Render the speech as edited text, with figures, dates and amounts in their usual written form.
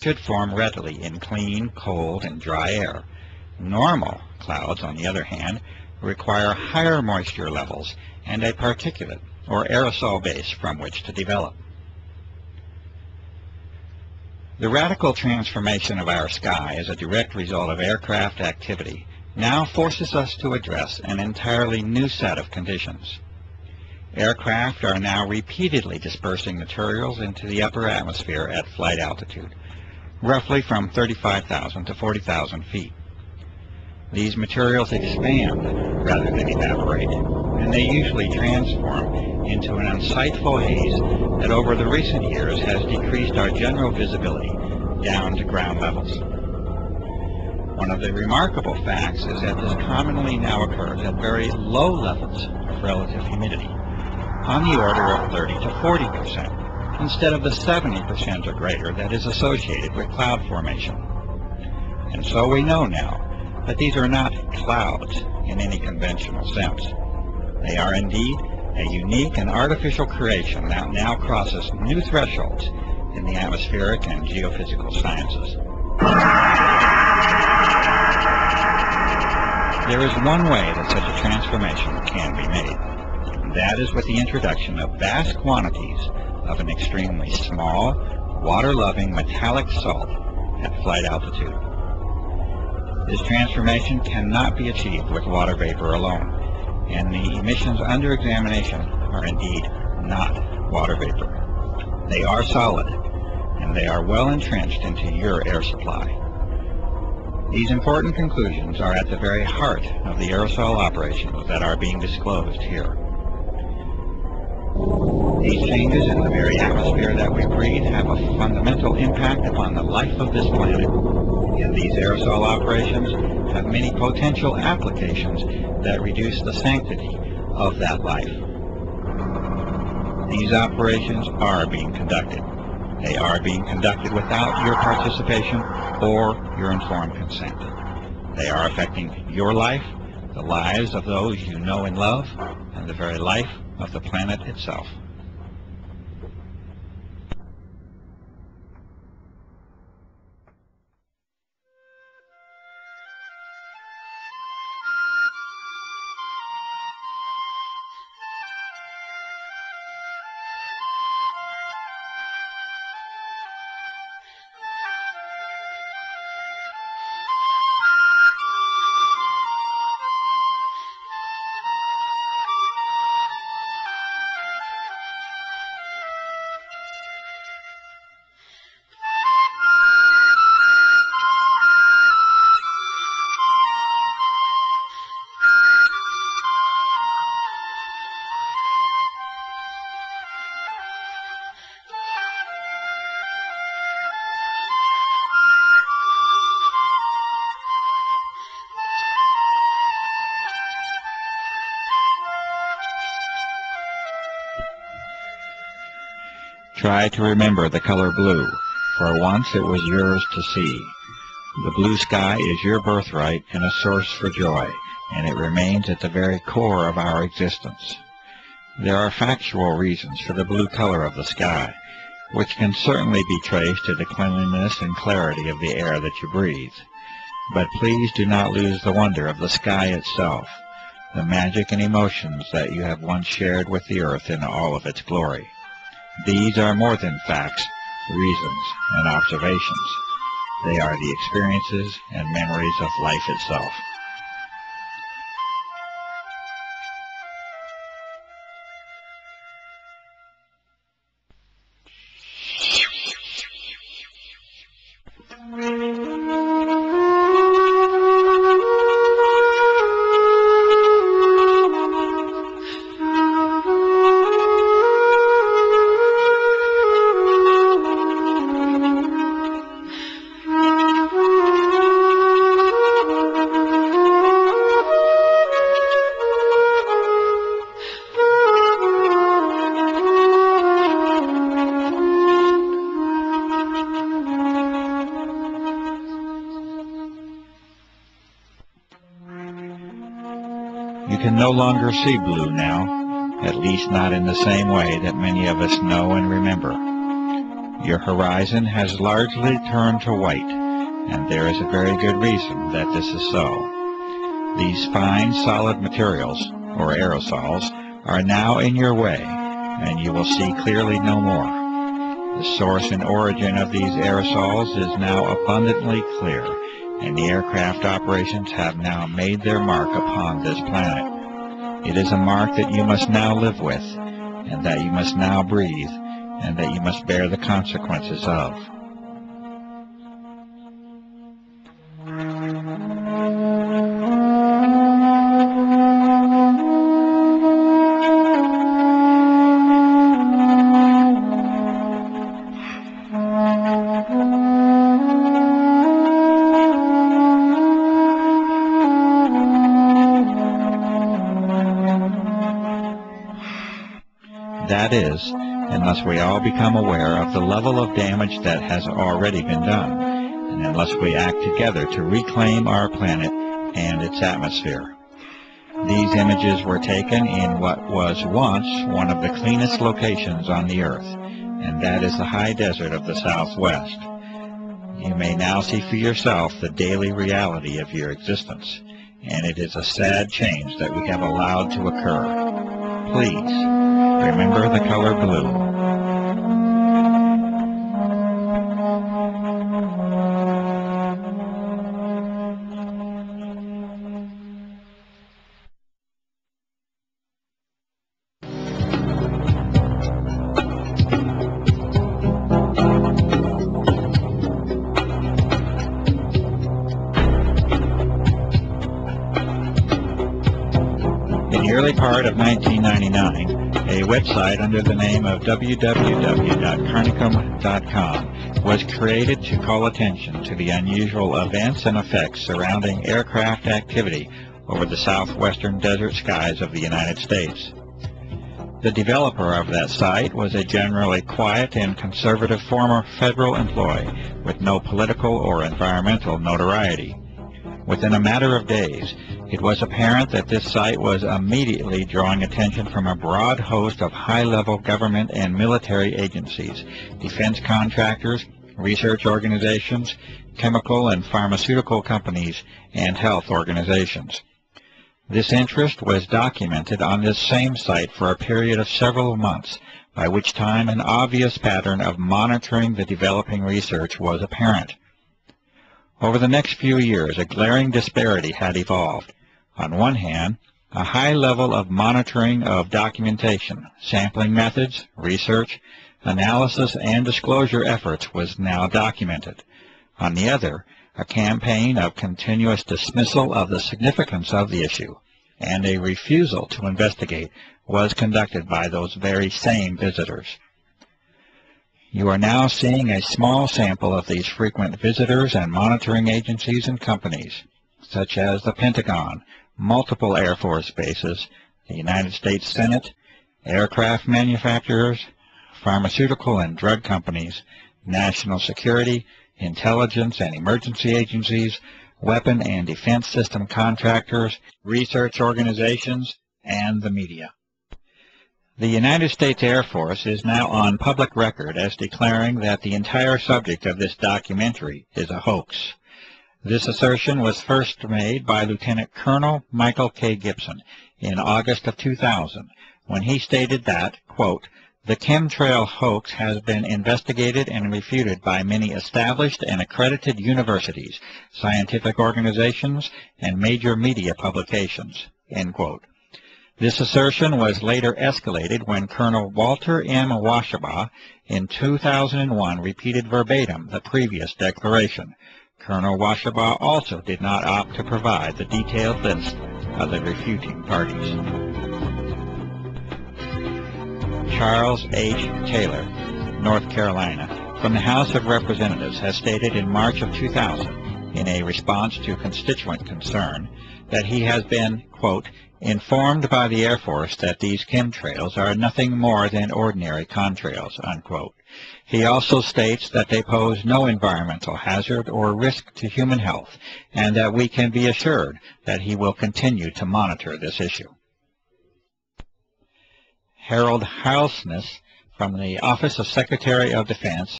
should form readily in clean, cold, and dry air. Normal clouds, on the other hand, require higher moisture levels and a particulate or aerosol base from which to develop. The radical transformation of our sky as a direct result of aircraft activity now forces us to address an entirely new set of conditions. Aircraft are now repeatedly dispersing materials into the upper atmosphere at flight altitude, roughly from 35,000 to 40,000 feet. These materials expand rather than evaporate, and they usually transform into an unsightful haze that over the recent years has decreased our general visibility down to ground levels. One of the remarkable facts is that this commonly now occurs at very low levels of relative humidity, on the order of 30 to 40%, instead of the 70% or greater that is associated with cloud formation. And so we know now that these are not clouds in any conventional sense. They are indeed a unique and artificial creation that now crosses new thresholds in the atmospheric and geophysical sciences. There is one way that such a transformation can be made, and that is with the introduction of vast quantities of an extremely small, water-loving metallic salt at flight altitude. This transformation cannot be achieved with water vapor alone, and the emissions under examination are indeed not water vapor. They are solid, and they are well entrenched into your air supply. These important conclusions are at the very heart of the aerosol operations that are being disclosed here. These changes in the very atmosphere that we breathe have a fundamental impact upon the life of this planet, and these aerosol operations have many potential applications that reduce the sanctity of that life. These operations are being conducted. They are being conducted without your participation or your informed consent. They are affecting your life, the lives of those you know and love, and the very life of the planet itself. Try to remember the color blue, for once it was yours to see. The blue sky is your birthright and a source for joy, and it remains at the very core of our existence. There are factual reasons for the blue color of the sky, which can certainly be traced to the cleanliness and clarity of the air that you breathe. But please do not lose the wonder of the sky itself, the magic and emotions that you have once shared with the earth in all of its glory. These are more than facts, reasons, and observations. They are the experiences and memories of life itself. You can no longer see blue now, at least not in the same way that many of us know and remember. Your horizon has largely turned to white, and there is a very good reason that this is so. These fine, solid materials, or aerosols, are now in your way, and you will see clearly no more. The source and origin of these aerosols is now abundantly clear, and the aircraft operations have now made their mark upon this planet. It is a mark that you must now live with, and that you must now breathe, and that you must bear the consequences of. That is, unless we all become aware of the level of damage that has already been done, and unless we act together to reclaim our planet and its atmosphere. These images were taken in what was once one of the cleanest locations on the earth, and that is the high desert of the Southwest. You may now see for yourself the daily reality of your existence, and it is a sad change that we have allowed to occur. Please, remember the color blue. In the early part of 1999, a website under the name of www.carnicom.com was created to call attention to the unusual events and effects surrounding aircraft activity over the southwestern desert skies of the United States. The developer of that site was a generally quiet and conservative former federal employee with no political or environmental notoriety. Within a matter of days, it was apparent that this site was immediately drawing attention from a broad host of high-level government and military agencies, defense contractors, research organizations, chemical and pharmaceutical companies, and health organizations. This interest was documented on this same site for a period of several months, by which time an obvious pattern of monitoring the developing research was apparent. Over the next few years, a glaring disparity had evolved. On one hand, a high level of monitoring of documentation, sampling methods, research, analysis, and disclosure efforts was now documented. On the other, a campaign of continuous dismissal of the significance of the issue and a refusal to investigate was conducted by those very same visitors. You are now seeing a small sample of these frequent visitors and monitoring agencies and companies, such as the Pentagon, multiple Air Force bases, the United States Senate, aircraft manufacturers, pharmaceutical and drug companies, national security, intelligence and emergency agencies, weapon and defense system contractors, research organizations, and the media. The United States Air Force is now on public record as declaring that the entire subject of this documentary is a hoax. This assertion was first made by Lieutenant Colonel Michael K. Gibson in August of 2000, when he stated that, quote, "The chemtrail hoax has been investigated and refuted by many established and accredited universities, scientific organizations, and major media publications," end quote. This assertion was later escalated when Colonel Walter M. Washabaugh in 2001 repeated verbatim the previous declaration. Colonel Washabaugh also did not opt to provide the detailed list of the refuting parties. Charles H. Taylor, North Carolina, from the House of Representatives, has stated in March of 2000, in a response to constituent concern, that he has been, quote, "informed by the Air Force that these chemtrails are nothing more than ordinary contrails," unquote. He also states that they pose no environmental hazard or risk to human health, and that we can be assured that he will continue to monitor this issue. Harold Heilsness, from the Office of Secretary of Defense,